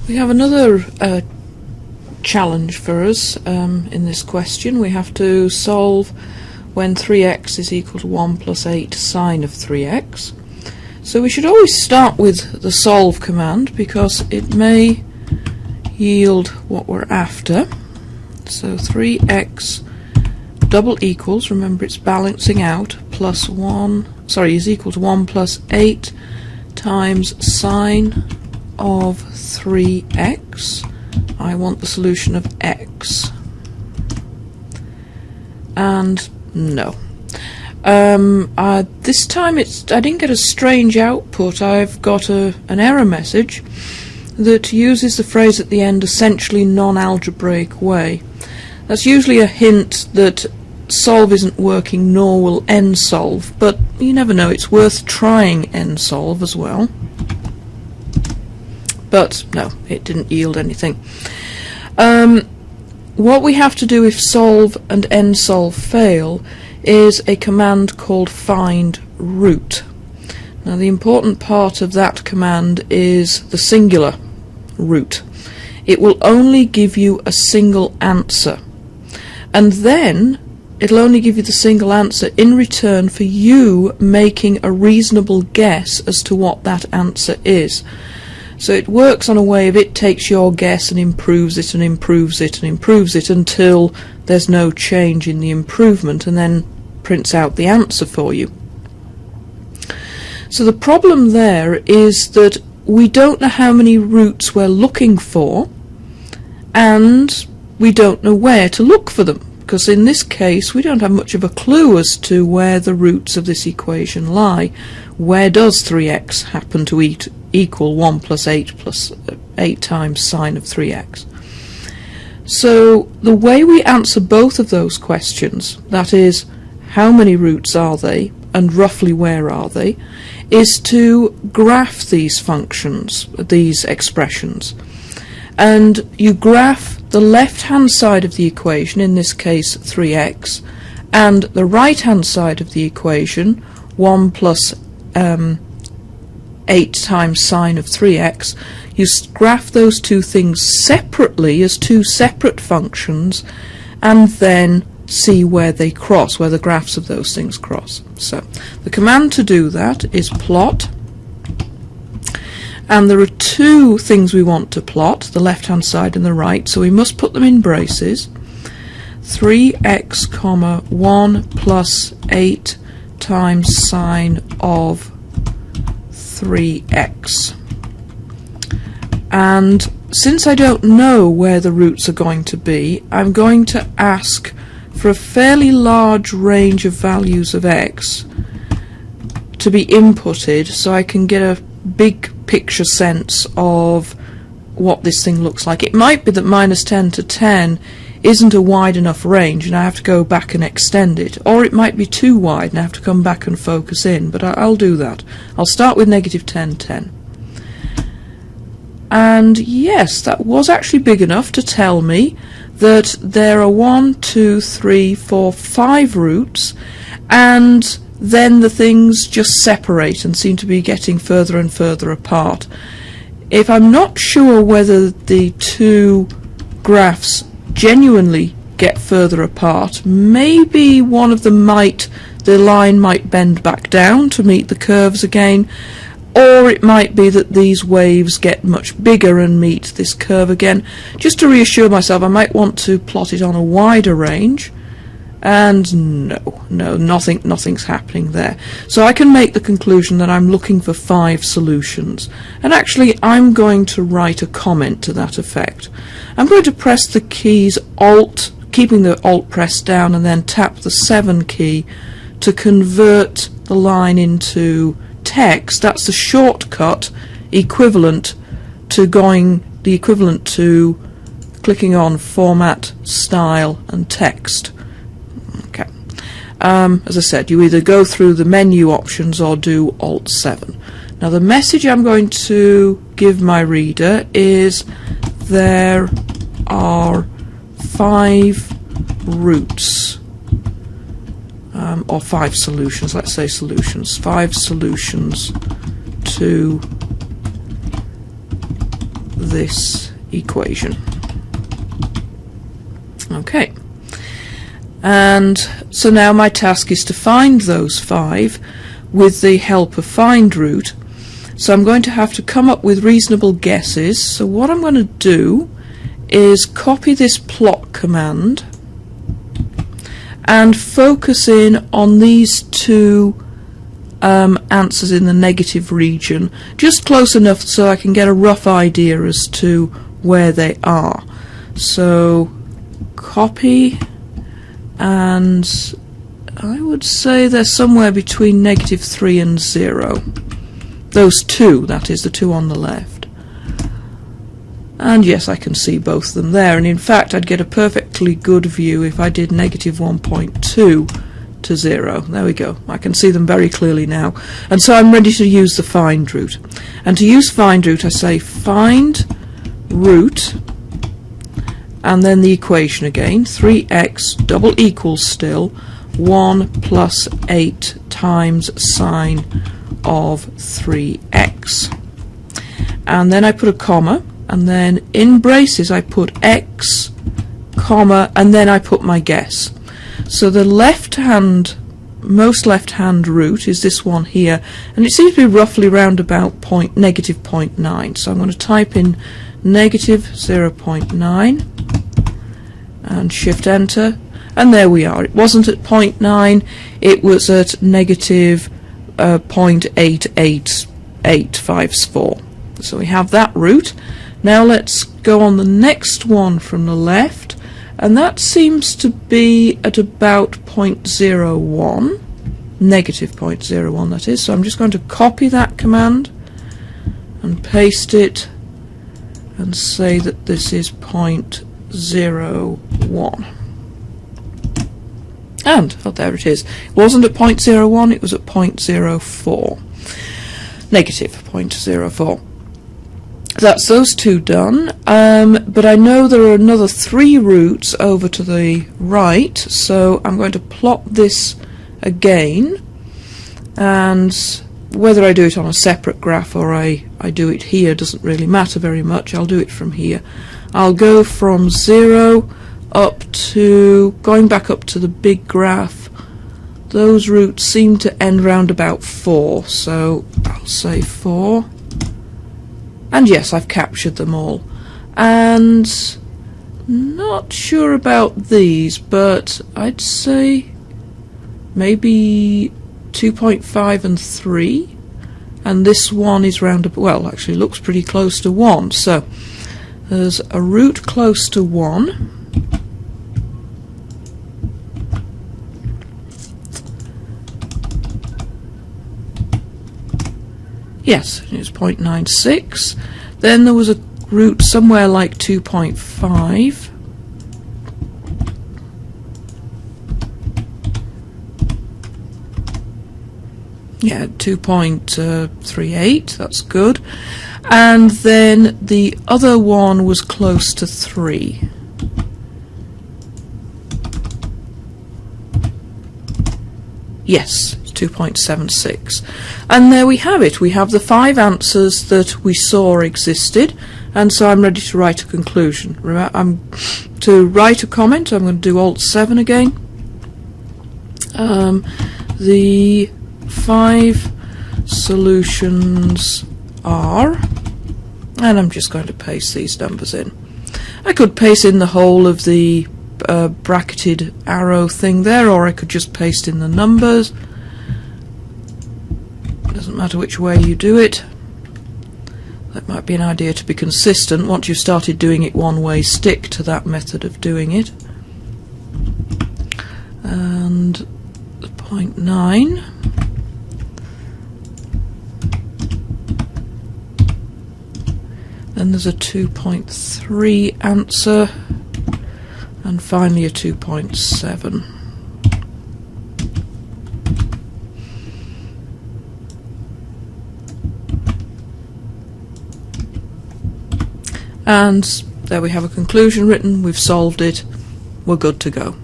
We have another challenge for us in this question. We have to solve when 3x is equal to 1 plus 8 sine of 3x. So we should always start with the solve command because it may yield what we're after. So 3x double equals, remember it's balancing out, plus 1, sorry, is equal to 1 plus 8 times sine of 3x. I want the solution of x. And no. This time I didn't get a strange output. I've got an error message that uses the phrase at the end, essentially non-algebraic way. That's usually a hint that solve isn't working, nor will NSolve, but you never know, it's worth trying NSolve as well. But no, it didn't yield anything. What we have to do if solve and NSolve fail is a command called find root. Now the important part of that command is the singular root. It will only give you a single answer, and then it'll only give you the single answer in return for you making a reasonable guess as to what that answer is. So it works on a way of it takes your guess and improves it and improves it and improves it until there's no change in the improvement, and then prints out the answer for you. So the problem there is that we don't know how many roots we're looking for, and we don't know where to look for them, because in this case we don't have much of a clue as to where the roots of this equation lie. Where does 3x happen to equal 1 plus 8 plus 8 times sine of 3x? So the way we answer both of those questions, that is, how many roots are they and roughly where are they, is to graph these functions, these expressions. And you graph the left-hand side of the equation, in this case 3x, and the right-hand side of the equation, 1 plus 8 times sine of 3x. You graph those two things separately as two separate functions, and then see where they cross, where the graphs of those things cross. So the command to do that is plot, and there are two things we want to plot, the left hand side and the right, so we must put them in braces. 3x comma 1 plus 8 times sine of 3x. And since I don't know where the roots are going to be, I'm going to ask for a fairly large range of values of x to be inputted so I can get a big picture sense of what this thing looks like. It might be that minus 10 to 10 isn't a wide enough range and I have to go back and extend it, or it might be too wide and I have to come back and focus in, but I'll do that. I'll start with negative 10, 10. And yes, that was actually big enough to tell me that there are 1, 2, 3, 4, 5 roots, and then the things just separate and seem to be getting further and further apart. If I'm not sure whether the two graphs genuinely get further apart, maybe one of them the line might bend back down to meet the curves again, or it might be that these waves get much bigger and meet this curve again. Just to reassure myself, I might want to plot it on a wider range, and no, nothing's happening there. So I can make the conclusion that I'm looking for 5 solutions, and actually I'm going to write a comment to that effect. I'm going to press the keys Alt, keeping the Alt pressed down, and then tap the 7 key to convert the line into text. That's the shortcut equivalent to clicking on Format, Style and Text. Okay. As I said, you either go through the menu options or do Alt 7. Now the message I'm going to give my reader is there are 5 roots, or 5 solutions, let's say solutions, 5 solutions to this equation. Okay, and so now my task is to find those 5 with the help of find root. So I'm going to have to come up with reasonable guesses. So what I'm going to do is copy this plot command and focus in on these 2 answers in the negative region, just close enough so I can get a rough idea as to where they are. So copy, and I would say they're somewhere between -3 and 0. Those 2, that is, the 2 on the left. And yes, I can see both of them there, and in fact I'd get a perfectly good view if I did -1.2 to 0. There we go. I can see them very clearly now. And so I'm ready to use the find root. And to use find root, I say find root, and then the equation again, 3x double equals still 1 plus 8 times sine of 3x. And then I put a comma, and then in braces I put x, comma, and then I put my guess. So the most left-hand root is this one here, and it seems to be roughly round about -0.9. So I'm going to type in -0.9 and shift enter, and there we are. It wasn't at 0.9, it was at -0.88854. So we have that root. Now let's go on the next one from the left, and that seems to be at about 0.01, -0.01 that is. So I'm just going to copy that command and paste it and say that this is 0.01. And, oh, there it is. It wasn't at 0.01, it was at 0.04. -0.04. That's those 2 done, but I know there are another 3 roots over to the right, so I'm going to plot this again, and whether I do it on a separate graph or I do it here doesn't really matter very much. I'll do it from here. I'll go from 0 up to, going back up to the big graph. Those roots seem to end round about 4, so I'll say 4. And yes, I've captured them all. And not sure about these, but I'd say maybe 2.5 and 3. And this one is round, well, actually looks pretty close to 1. So there's a root close to 1. Yes, it was 0.96. Then there was a root somewhere like 2.5. Yeah, 2.38, that's good. And then the other one was close to 3. Yes, 2.76. And there we have it. We have the 5 answers that we saw existed, and so I'm ready to write a conclusion. To write a comment, I'm going to do Alt-7 again. The 5 solutions are, and I'm just going to paste these numbers in. I could paste in the whole of the bracketed arrow thing there, or I could just paste in the numbers. Doesn't matter which way you do it. That might be an idea to be consistent. Once you've started doing it one way, stick to that method of doing it. And the 0.9. Then there's a 2.3 answer, and finally a 2.7. And there we have a conclusion written. We've solved it. We're good to go.